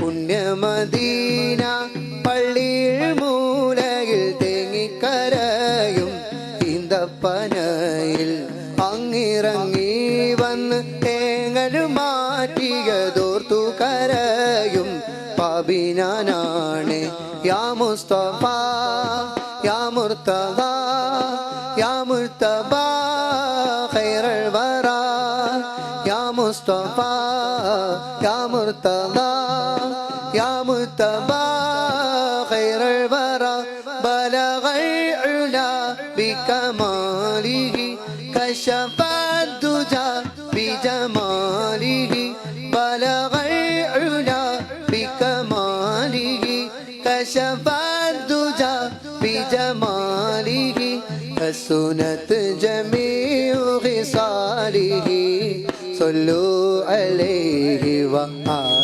പുണ്യമദീന പള്ളിയിൽ മൂലയിൽ തേങ്ങിക്കരയും ഈന്തപ്പനയിൽ അങ്ങിറങ്ങി വന്ന് തേങ്ങൽ മാറ്റിയതോർത്തു കരയും പാപിനാനാണ് യാ മുസ്തഫ യാ മുർത്തദ യാ മുർത്തബ ഖൈറുൽ വറ യാ മുസ്തഫ യാ മുർത്തദ യാ മുർത്തബ ഖൈറുൽ വറ ബലഗൽ ഉലാ ബികമാലിഹി കശഫ الدجى بجماله بلغ العلا بكماله كشف الدجى بجماله حسنت جميع خصاله صلوا عليه وآله